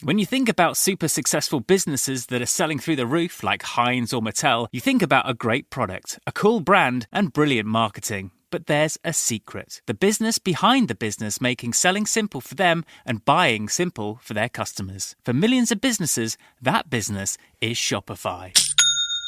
When you think about super successful businesses that are selling through the roof, like Heinz or Mattel, you think about a great product, a cool brand, and brilliant marketing. But there's a secret. The business behind the business, making selling simple for them and buying simple for their customers. For millions of businesses, that business is Shopify.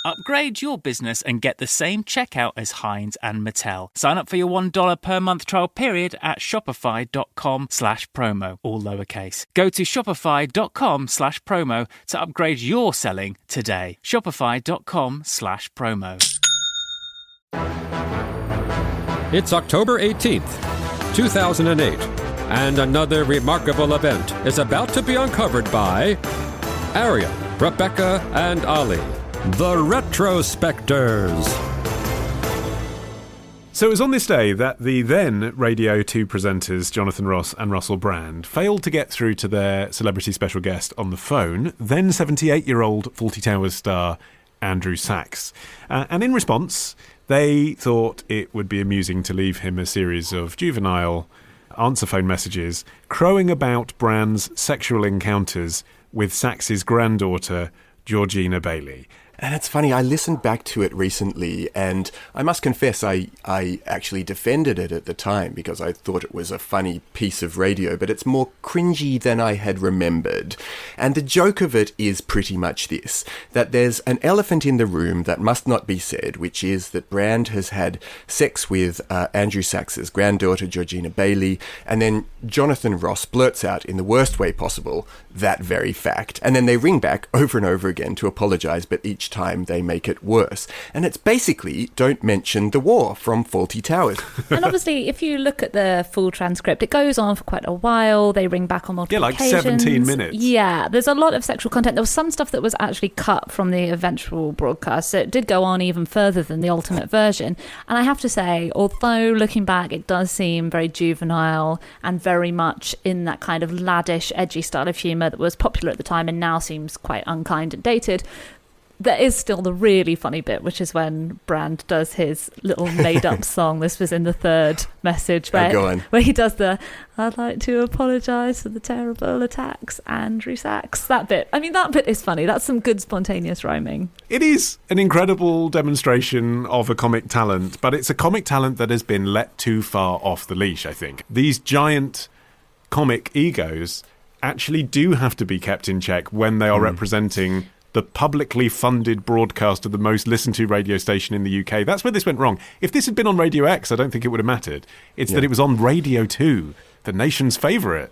Upgrade your business and get the same checkout as Heinz and Mattel. Sign up for your $1 per month trial period at shopify.com/promo, all lowercase. Go to shopify.com/promo to upgrade your selling today. Shopify.com/promo. It's October 18th, 2008, and another remarkable event is about to be uncovered by Ariel, Rebecca, and Ali. The Retrospectors. So it was on this day that the then Radio 2 presenters, Jonathan Ross and Russell Brand, failed to get through to their celebrity special guest on the phone, then 78-year-old Fawlty Towers star Andrew Sachs. And in response, they thought it would be amusing to leave him a series of juvenile answer phone messages crowing about Brand's sexual encounters with Sachs's granddaughter, Georgina Baillie. And it's funny, I listened back to it recently, and I must confess I actually defended it at the time because I thought it was a funny piece of radio, but it's more cringy than I had remembered. And the joke of it is pretty much this, that there's an elephant in the room that must not be said, which is that Brand has had sex with Andrew Sachs's granddaughter, Georgina Baillie, and then Jonathan Ross blurts out in the worst way possible that very fact. And then they ring back over and over again to apologise, but each time they make it worse. And it's basically don't mention the war from Fawlty Towers. And obviously, if you look at the full transcript, it goes on for quite a while. They ring back on multiple occasions. 17 minutes. Yeah, there's a lot of sexual content. There was some stuff that was actually cut from the eventual broadcast, so it did go on even further than the ultimate version. And I have to say, although looking back, it does seem very juvenile and very much in that kind of laddish, edgy style of humour that was popular at the time and now seems quite unkind and dated. There is still the really funny bit, which is when Brand does his little made-up song. This was in the third message where he does the "I'd like to apologise for the terrible attacks, Andrew Sachs." That bit. I mean, that bit is funny. That's some good spontaneous rhyming. It is an incredible demonstration of a comic talent, but it's a comic talent that has been let too far off the leash, I think. These giant comic egos actually do have to be kept in check when they are representing the publicly funded broadcast of the most listened to radio station in the UK. That's where this went wrong. If this had been on Radio X, I don't think it would have mattered. It's that it was on Radio 2, the nation's favourite.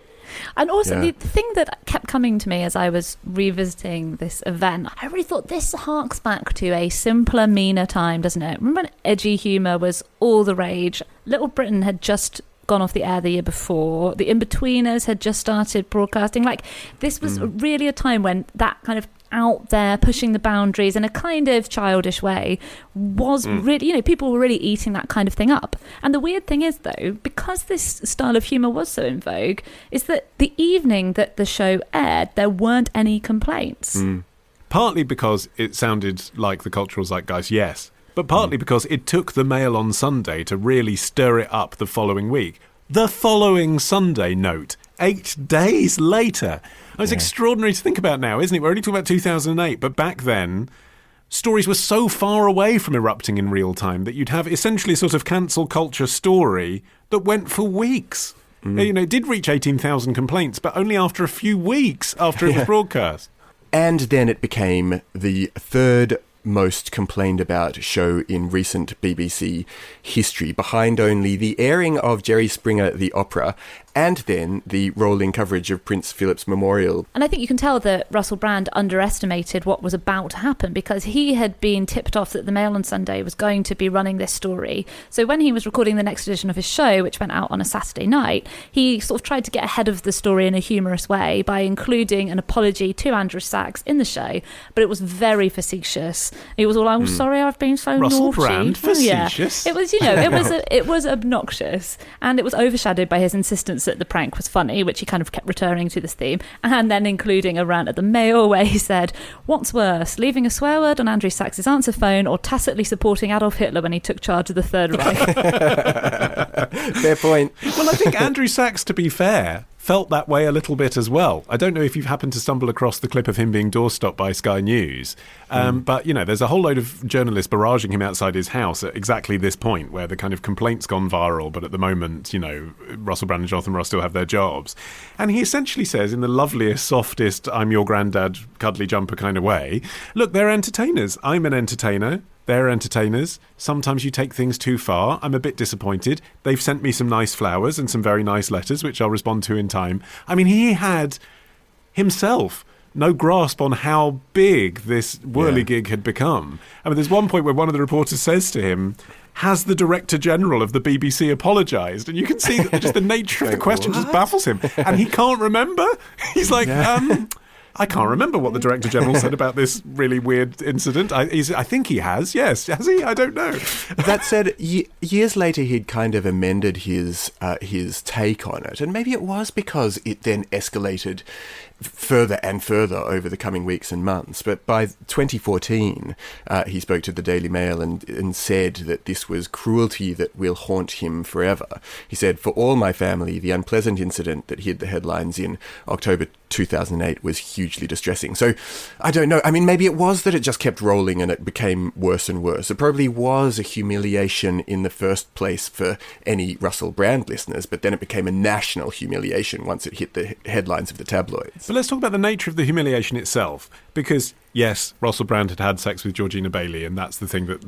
And also the thing that kept coming to me as I was revisiting this event, I really thought this harks back to a simpler, meaner time, doesn't it? Remember when edgy humour was all the rage? Little Britain had just gone off the air the year before. The In-Betweeners had just started broadcasting. Like, this was really a time when that kind of out there pushing the boundaries in a kind of childish way was really, people were really eating that kind of thing up. And the weird thing is, though, because this style of humour was so in vogue, is that the evening that the show aired, there weren't any complaints. Partly because it sounded like the cultural zeitgeist, yes, but partly because it took the Mail on Sunday to really stir it up the following week. The following Sunday, note, 8 days later. It's extraordinary to think about now, isn't it? We're only talking about 2008, but back then, stories were so far away from erupting in real time that you'd have essentially a sort of cancel culture story that went for weeks. It did reach 18,000 complaints, but only after a few weeks after it was broadcast. And then it became the third most complained about show in recent BBC history, behind only the airing of Jerry Springer the Opera and then the rolling coverage of Prince Philip's memorial. And I think you can tell that Russell Brand underestimated what was about to happen because he had been tipped off that the Mail on Sunday was going to be running this story. So when he was recording the next edition of his show, which went out on a Saturday night, he sort of tried to get ahead of the story in a humorous way by including an apology to Andrew Sachs in the show, but it was very facetious. He was all, "I'm sorry I've been so Russell naughty." Brand, facetious. Yeah. It was, it was obnoxious, and it was overshadowed by his insistence that the prank was funny, which he kind of kept returning to this theme, and then including a rant at the Mail where he said, "What's worse, leaving a swear word on Andrew Sachs's answer phone or tacitly supporting Adolf Hitler when he took charge of the Third Reich?" Fair point. Well, I think Andrew Sachs, to be fair, felt that way a little bit as well. I don't know if you've happened to stumble across the clip of him being doorstopped by Sky News, but, there's a whole load of journalists barraging him outside his house at exactly this point where the kind of complaint's gone viral, but at the moment, Russell Brand and Jonathan Ross still have their jobs. And he essentially says, in the loveliest, softest, I'm your granddad, cuddly jumper kind of way, look, they're entertainers. I'm an entertainer. They're entertainers. Sometimes you take things too far. I'm a bit disappointed. They've sent me some nice flowers and some very nice letters, which I'll respond to in time. I mean, he had himself no grasp on how big this whirligig had become. I mean, there's one point where one of the reporters says to him, has the Director General of the BBC apologised? And you can see that just the nature of the question just baffles him. And he can't remember. He's like, I can't remember what the Director General said about this really weird incident. I think he has, yes. Has he? I don't know. That said, years later he'd kind of amended his take on it. And maybe it was because it then escalated further and further over the coming weeks and months. But by 2014, he spoke to the Daily Mail and said that this was cruelty that will haunt him forever. He said, for all my family, the unpleasant incident that hit the headlines in October 2008 was hugely distressing. So, I don't know. I mean, maybe it was that it just kept rolling and it became worse and worse. It probably was a humiliation in the first place for any Russell Brand listeners, but then it became a national humiliation once it hit the headlines of the tabloids. But let's talk about the nature of the humiliation itself, because, yes, Russell Brand had sex with Georgina Baillie, and that's the thing that,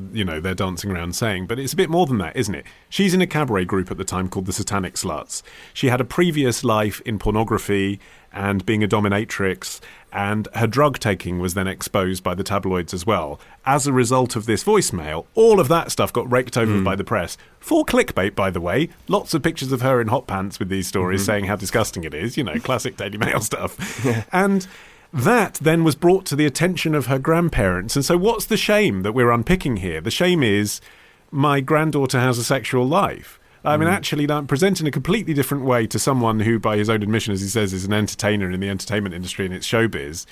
they're dancing around saying, but it's a bit more than that, isn't it? She's in a cabaret group at the time called the Satanic Sluts. She had a previous life in pornography and being a dominatrix, and her drug taking was then exposed by the tabloids as well. As a result of this voicemail, all of that stuff got raked over by the press. For clickbait, by the way. Lots of pictures of her in hot pants with these stories saying how disgusting it is, classic Daily Mail stuff. And that then was brought to the attention of her grandparents. And so what's the shame that we're unpicking here? The shame is my granddaughter has a sexual life. I mean, actually, I'm presenting a completely different way to someone who, by his own admission, as he says, is an entertainer in the entertainment industry and its showbiz.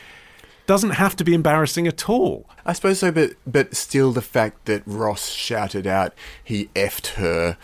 Doesn't have to be embarrassing at all. I suppose so, but still the fact that Ross shouted out he effed her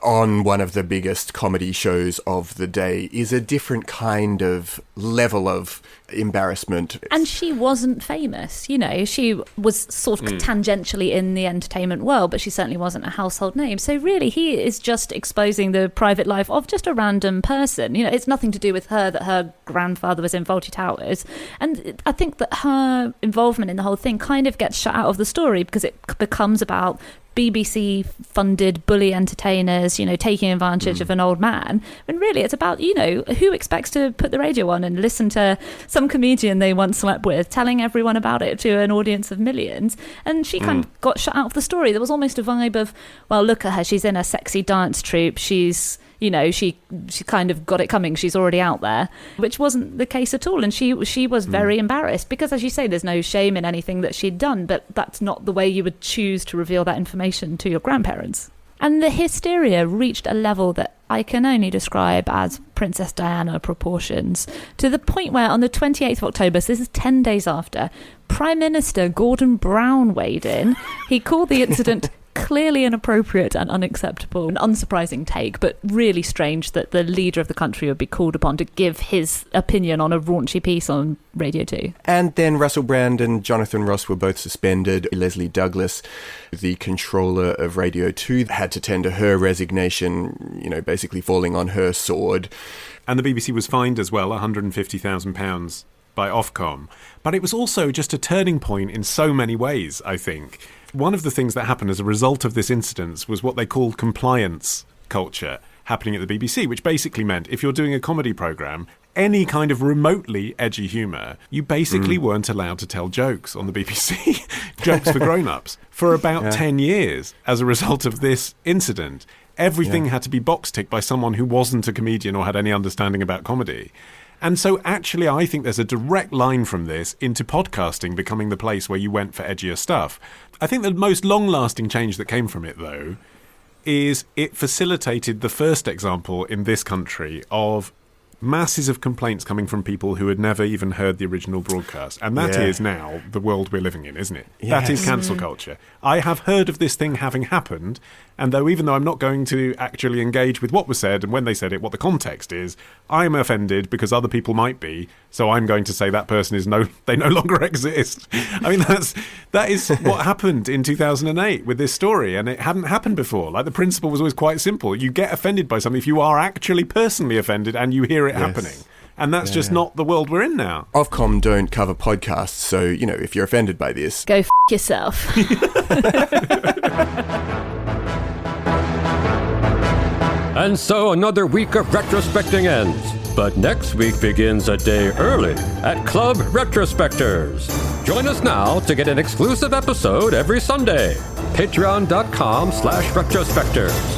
on one of the biggest comedy shows of the day is a different kind of level of embarrassment. And she wasn't famous, she was sort of tangentially in the entertainment world, but she certainly wasn't a household name. So really, he is just exposing the private life of just a random person. It's nothing to do with her that her grandfather was in Fawlty Towers. And I think that her involvement in the whole thing kind of gets shut out of the story because it becomes about BBC-funded bully entertainers, taking advantage of an old man. And really, it's about, who expects to put the radio on and listen to some comedian they once slept with, telling everyone about it to an audience of millions. And she kind of got shut out of the story. There was almost a vibe of, well, look at her, she's in a sexy dance troupe, she's... she kind of got it coming. She's already out there, which wasn't the case at all. And she was very embarrassed because, as you say, there's no shame in anything that she'd done, but that's not the way you would choose to reveal that information to your grandparents. And the hysteria reached a level that I can only describe as Princess Diana proportions, to the point where on the 28th of October, so this is 10 days after, Prime Minister Gordon Brown weighed in. He called the incident clearly inappropriate and unacceptable. An unsurprising take, but really strange that the leader of the country would be called upon to give his opinion on a raunchy piece on Radio 2. And then Russell Brand and Jonathan Ross were both suspended. Leslie Douglas, the controller of Radio 2, had to tender her resignation, basically falling on her sword. And the BBC was fined as well, £150,000 by Ofcom. But it was also just a turning point in so many ways, I think. One of the things that happened as a result of this incident was what they called compliance culture happening at the BBC, which basically meant if you're doing a comedy programme, any kind of remotely edgy humour, you basically weren't allowed to tell jokes on the BBC, jokes for grown-ups, for about 10 years as a result of this incident. Everything had to be box-ticked by someone who wasn't a comedian or had any understanding about comedy. And so actually I think there's a direct line from this into podcasting becoming the place where you went for edgier stuff. I think the most long-lasting change that came from it, though, is it facilitated the first example in this country of masses of complaints coming from people who had never even heard the original broadcast. And that is now the world we're living in, isn't it? Yes. That is cancel culture. I have heard of this thing having happened, and even though I'm not going to actually engage with what was said and when they said it, what the context is, I'm offended because other people might be, so I'm going to say that person they no longer exist. I mean, that is what happened in 2008 with this story, and it hadn't happened before. Like, the principle was always quite simple. You get offended by something if you are actually personally offended and you hear it happening. And that's just not the world we're in now. Ofcom don't cover podcasts, so, if you're offended by this... Go yourself. And so another week of retrospecting ends. But next week begins a day early at Club Retrospectors. Join us now to get an exclusive episode every Sunday. Patreon.com/retrospectors.